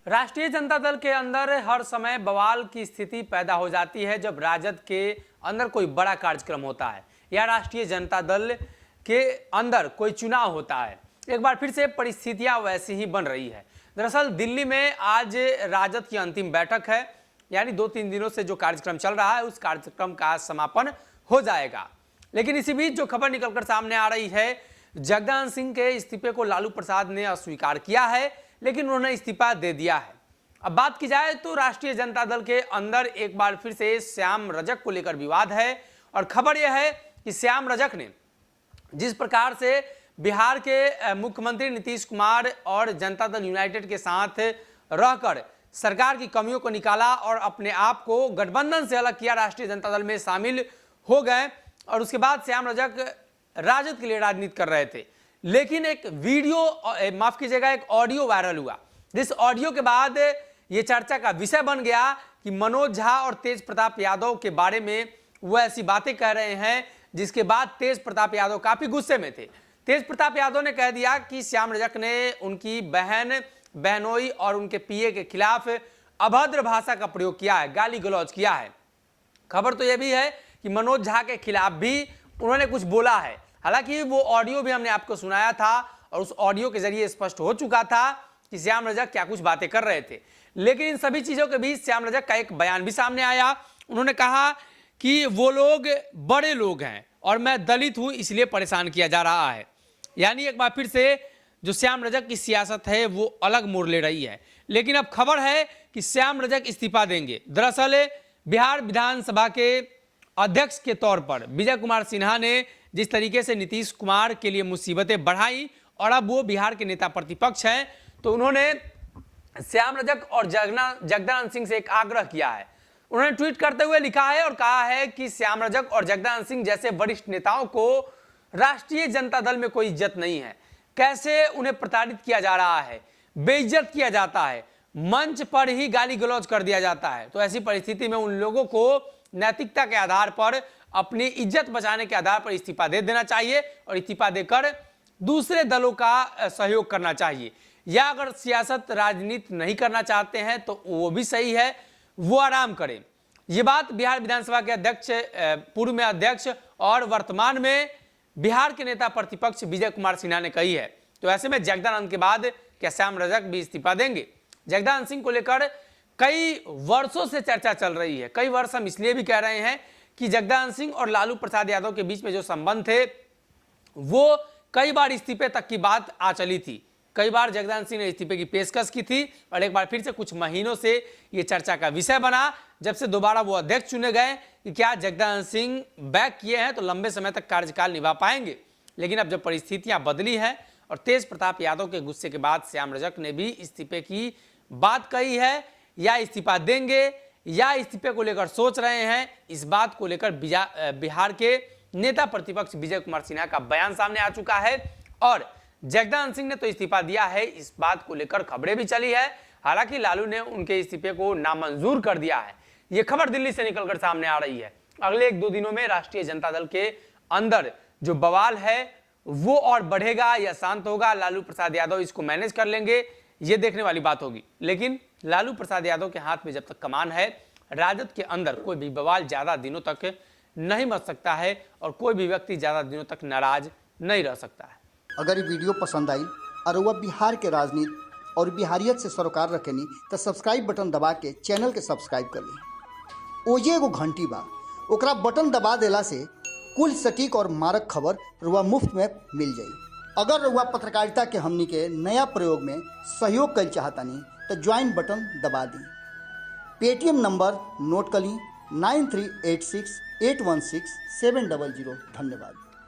राष्ट्रीय जनता दल के अंदर हर समय बवाल की स्थिति पैदा हो जाती है जब राजद के अंदर कोई बड़ा कार्यक्रम होता है या राष्ट्रीय जनता दल के अंदर कोई चुनाव होता है। एक बार फिर से परिस्थितियां वैसी ही बन रही है। दरअसल दिल्ली में आज राजद की अंतिम बैठक है, यानी 2-3 दिनों से जो कार्यक्रम चल रहा है उस कार्यक्रम का समापन हो जाएगा। लेकिन इसी बीच जो खबर निकलकर सामने आ रही है, जगदान सिंह के इस्तीफे को लालू प्रसाद ने अस्वीकार किया है, लेकिन उन्होंने इस्तीफा दे दिया है। अब बात की जाए तो राष्ट्रीय जनता दल के अंदर एक बार फिर से श्याम रजक को लेकर विवाद है और खबर यह है कि श्याम रजक ने जिस प्रकार से बिहार के मुख्यमंत्री नीतीश कुमार और जनता दल यूनाइटेड के साथ रहकर सरकार की कमियों को निकाला और अपने आप को गठबंधन से अलग किया, राष्ट्रीय जनता दल में शामिल हो गए और उसके बाद श्याम रजक राजद के लिए राजनीति कर रहे थे। लेकिन एक वीडियो, माफ कीजिएगा, एक ऑडियो वायरल हुआ, जिस ऑडियो के बाद ये चर्चा का विषय बन गया कि मनोज झा और तेज प्रताप यादव के बारे में वो ऐसी बातें कह रहे हैं जिसके बाद तेज प्रताप यादव काफी गुस्से में थे। तेज प्रताप यादव ने कह दिया कि श्याम रजक ने उनकी बहन, बहनोई और उनके पीए के खिलाफ अभद्र भाषा का प्रयोग किया है, गाली गलौज किया है। खबर तो यह भी है कि मनोज झा के खिलाफ भी उन्होंने कुछ बोला है। हालांकि वो ऑडियो भी हमने आपको सुनाया था और उस ऑडियो के जरिए स्पष्ट हो चुका था कि श्याम रजक क्या कुछ बातें कर रहे थे। लेकिन इन सभी चीजों के बीच श्याम रजक का एक बयान भी सामने आया। उन्होंने कहा कि वो लोग बड़े लोग हैं और मैं दलित हूं, इसलिए परेशान किया जा रहा है। यानी एक बार फिर से जो श्याम रजक की सियासत है वो अलग मोड़ ले रही है। लेकिन अब खबर है कि श्याम रजक इस्तीफा देंगे। दरअसल बिहार विधानसभा के अध्यक्ष के तौर पर विजय कुमार सिन्हा ने जिस तरीके से नीतीश कुमार के लिए मुसीबतें बढ़ाई और अब वो बिहार के नेता प्रतिपक्ष हैं, तो उन्होंने श्याम रजक और जगदान सिंह से एक आग्रह किया है। उन्होंने ट्वीट करते हुए लिखा है और कहा है कि श्याम रजक और जगदान सिंह जैसे वरिष्ठ नेताओं को राष्ट्रीय जनता दल में कोई इज्जत नहीं है। कैसे उन्हें प्रताड़ित किया जा रहा है, बेइज्जत किया जाता है, मंच पर ही गाली गलौज कर दिया जाता है। तो ऐसी परिस्थिति में उन लोगों को नैतिकता के आधार पर, अपनी इज्जत बचाने के आधार पर इस्तीफा दे देना चाहिए और इस्तीफा देकर दूसरे दलों का सहयोग करना चाहिए। या अगर सियासत राजनीति नहीं करना चाहते हैं तो वो भी सही है, वो आराम करें। ये बात बिहार विधानसभा के अध्यक्ष, पूर्व में अध्यक्ष और वर्तमान में बिहार के नेता प्रतिपक्ष विजय कुमार सिन्हा ने कही है। तो ऐसे में जगदानंद के बाद क्या श्याम रजक भी इस्तीफा देंगे? जगदान सिंह को लेकर कई वर्षों से चर्चा चल रही है। कई वर्ष हम इसलिए भी कह रहे हैं कि जगदान सिंह और लालू प्रसाद यादव के बीच में जो संबंध थे वो कई बार इस्तीफे तक की बात आ चली थी। कई बार जगदान सिंह ने इस्तीफे की पेशकश की थी और एक बार फिर से कुछ महीनों से ये चर्चा का विषय बना, जब से दोबारा वो अध्यक्ष चुने गए कि क्या जगदान सिंह बैक किए हैं तो लंबे समय तक कार्यकाल निभा पाएंगे। लेकिन अब जब परिस्थितियां बदली है और तेज प्रताप यादव के गुस्से के बाद श्याम रजक ने भी इस्तीफे की बात कही है, या इस्तीफा देंगे या इस्तीफे को लेकर सोच रहे हैं, इस बात को लेकर बिहार के नेता प्रतिपक्ष विजय कुमार सिन्हा का बयान सामने आ चुका है और जगदान सिंह ने तो इस्तीफा दिया है। इस बात को लेकर खबरें भी चली है। हालांकि लालू ने उनके इस्तीफे को नामंजूर कर दिया है। यह खबर दिल्ली से निकलकर सामने आ रही है। अगले 1-2 दिनों में राष्ट्रीय जनता दल के अंदर जो बवाल है वो और बढ़ेगा या शांत होगा, लालू प्रसाद यादव इसको मैनेज कर लेंगे, ये देखने वाली बात होगी। लेकिन लालू प्रसाद यादव के हाथ में जब तक कमान है, राजद के अंदर कोई भी बवाल ज्यादा दिनों तक नहीं मच सकता है और कोई भी व्यक्ति ज्यादा दिनों तक नाराज नहीं रह सकता है। अगर ये वीडियो पसंद आई और वह बिहार के राजनीति और बिहारियत से सरोकार रखेनी तो सब्सक्राइब बटन दबा के चैनल के सब्सक्राइब कर ली। ओजे एगो घंटी बा, ओकरा बटन दबा देला से कुल सटीक और मारक खबर रुआ मुफ्त में मिल जाई। अगर रुआ पत्रकारिता के हमनी के नया प्रयोग में सहयोग कर चाहतानी तो ज्वाइन बटन दबा दी। पेटीएम नंबर नोट कर ली 9386816700। धन्यवाद।